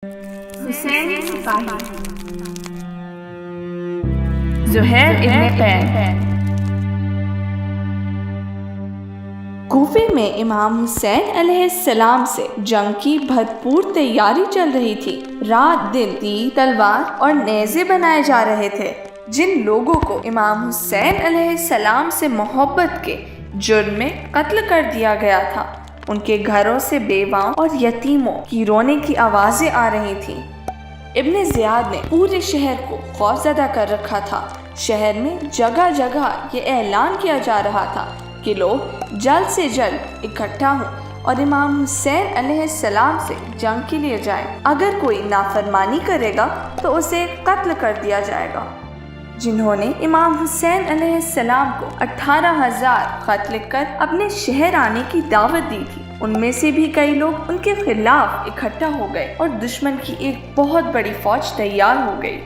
حسین سپاہی زہیر ابن قین۔ کوفے میں امام حسین علیہ السلام سے جنگ کی بھرپور تیاری چل رہی تھی۔ رات دن تیر، تلوار اور نیزے بنائے جا رہے تھے۔ جن لوگوں کو امام حسین علیہ السلام سے محبت کے جرم میں قتل کر دیا گیا تھا، ان کے گھروں سے بیواؤں اور یتیموں کی رونے کی آوازیں آ رہی تھیں۔ ابن زیاد نے پورے شہر کو خوفزدہ کر رکھا تھا۔ شہر میں جگہ جگہ یہ اعلان کیا جا رہا تھا کہ لوگ جلد سے جلد اکٹھا ہوں اور امام حسین علیہ السلام سے جنگ کے لیے جائیں۔ اگر کوئی نافرمانی کرے گا تو اسے قتل کر دیا جائے گا۔ جنہوں نے امام حسین علیہ السلام کو 18,000 خط لکھ کر اپنے شہر آنے کی دعوت دی تھی، ان میں سے بھی کئی لوگ ان کے خلاف اکٹھا ہو گئے اور دشمن کی ایک بہت بڑی فوج تیار ہو گئی۔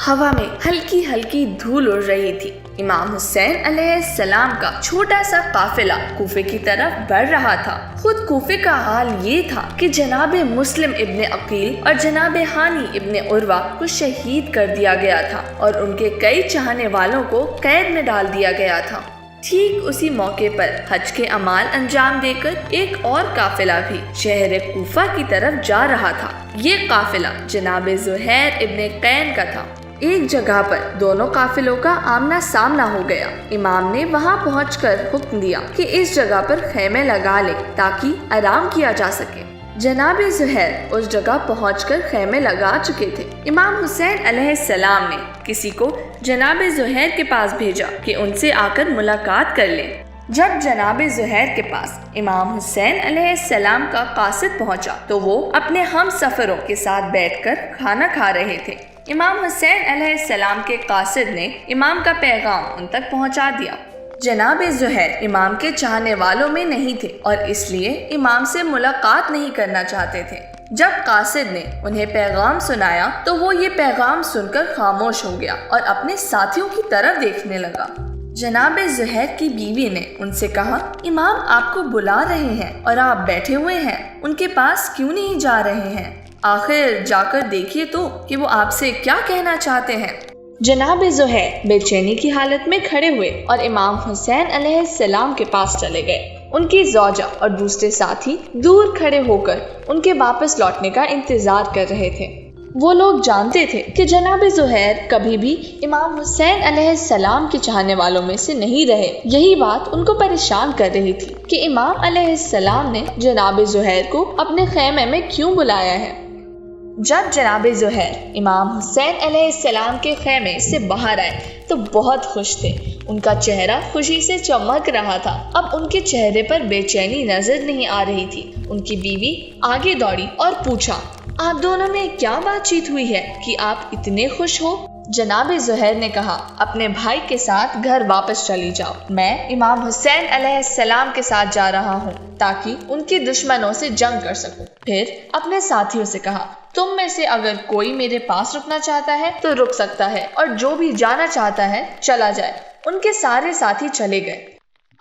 ہوا میں ہلکی ہلکی دھول اڑ رہی تھی۔ امام حسین علیہ السلام کا چھوٹا سا قافلہ کوفے کی طرف بڑھ رہا تھا۔ خود کوفے کا حال یہ تھا کہ جناب مسلم ابن عقیل اور جناب ہانی ابن عروہ کو شہید کر دیا گیا تھا اور ان کے کئی چاہنے والوں کو قید میں ڈال دیا گیا تھا۔ ٹھیک اسی موقع پر حج کے اعمال انجام دے کر ایک اور قافلہ بھی شہر کوفہ کی طرف جا رہا تھا۔ یہ قافلہ جناب زہیر ابن قین کا تھا۔ ایک جگہ پر دونوں قافلوں کا آمنا سامنا ہو گیا۔ امام نے وہاں پہنچ کر حکم دیا کہ اس جگہ پر خیمے لگا لے تاکہ آرام کیا جا سکے۔ جناب زہیر اس جگہ پہنچ کر خیمے لگا چکے تھے۔ امام حسین علیہ السلام نے کسی کو جناب زہیر کے پاس بھیجا کہ ان سے آ کر ملاقات کر لیں۔ جب جناب زہیر کے پاس امام حسین علیہ السلام کا قاصد پہنچا تو وہ اپنے ہم سفروں کے ساتھ بیٹھ کر کھانا کھا رہے تھے۔ امام حسین علیہ السلام کے قاصد نے امام کا پیغام ان تک پہنچا دیا۔ جناب زہیر امام کے چاہنے والوں میں نہیں تھے اور اس لیے امام سے ملاقات نہیں کرنا چاہتے تھے۔ جب قاصد نے انہیں پیغام سنایا تو وہ یہ پیغام سن کر خاموش ہو گیا اور اپنے ساتھیوں کی طرف دیکھنے لگا۔ جناب زہیر کی بیوی نے ان سے کہا، امام آپ کو بلا رہے ہیں اور آپ بیٹھے ہوئے ہیں، ان کے پاس کیوں نہیں جا رہے ہیں؟ آخر جا کر دیکھیے تو کہ وہ آپ سے کیا کہنا چاہتے ہیں۔ جناب زہیر بے چینی کی حالت میں کھڑے ہوئے اور امام حسین علیہ السلام کے پاس چلے گئے۔ ان کی زوجہ اور دوسرے ساتھی دور کھڑے ہو کر ان کے واپس لوٹنے کا انتظار کر رہے تھے۔ وہ لوگ جانتے تھے کہ جناب زہیر کبھی بھی امام حسین علیہ السلام کے چاہنے والوں میں سے نہیں رہے۔ یہی بات ان کو پریشان کر رہی تھی کہ امام علیہ السلام نے جناب زہیر کو اپنے خیمے میں کیوں بلایا ہے۔ جب جناب زہیر امام حسین علیہ السلام کے خیمے سے باہر آئے تو بہت خوش تھے۔ ان کا چہرہ خوشی سے چمک رہا تھا۔ اب ان کے چہرے پر بے چینی نظر نہیں آ رہی تھی۔ ان کی بیوی آگے دوڑی اور پوچھا، آپ دونوں میں کیا بات چیت ہوئی ہے کہ آپ اتنے خوش ہو؟ جناب زہیر نے کہا، اپنے بھائی کے ساتھ گھر واپس چلی جاؤ۔ میں امام حسین علیہ السلام کے ساتھ جا رہا ہوں تاکہ ان کے دشمنوں سے جنگ کر سکوں۔ پھر اپنے ساتھیوں سے کہا، تم میں سے اگر کوئی میرے پاس رکنا چاہتا ہے تو رک سکتا ہے اور جو بھی جانا چاہتا ہے چلا جائے۔ ان کے سارے ساتھی چلے گئے۔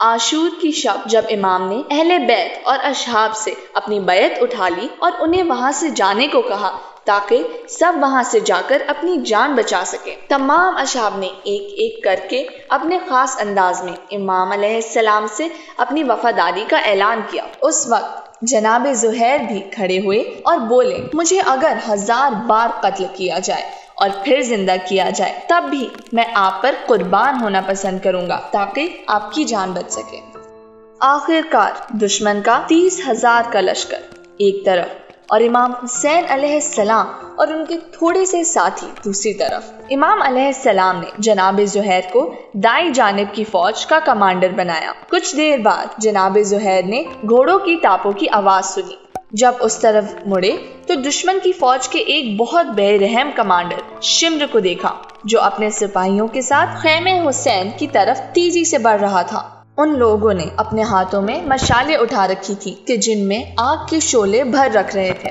عاشور کی شب جب امام نے اہل بیت اور اصحاب سے اپنی بیعت اٹھا لی اور انہیں وہاں سے جانے کو کہا تاکہ سب وہاں سے جا کر اپنی جان بچا سکے، تمام اصحاب نے ایک ایک کر کے اپنے خاص انداز میں امام علیہ السلام سے اپنی وفاداری کا اعلان کیا۔ اس وقت جناب زہیر بھی کھڑے ہوئے اور بولے، مجھے اگر 1000 بار قتل کیا جائے اور پھر زندہ کیا جائے تب بھی میں آپ پر قربان ہونا پسند کروں گا تاکہ آپ کی جان بچ سکے۔ آخر کار دشمن کا 30,000 کا لشکر ایک طرف اور امام حسین علیہ السلام اور ان کے تھوڑے سے ساتھی دوسری طرف۔ امام علیہ السلام نے جناب زہیر کو دائیں جانب کی فوج کا کمانڈر بنایا۔ کچھ دیر بعد جناب زہیر نے گھوڑوں کی ٹاپوں کی آواز سنی۔ جب اس طرف مڑے تو دشمن کی فوج کے ایک بہت بے رحم کمانڈر شمر کو دیکھا جو اپنے سپاہیوں کے ساتھ خیمے حسین کی طرف تیزی سے بڑھ رہا تھا۔ ان لوگوں نے اپنے ہاتھوں میں مشالیں اٹھا رکھی تھی کہ جن میں آگ کے شعلے بھر رکھ رہے تھے۔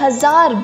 1000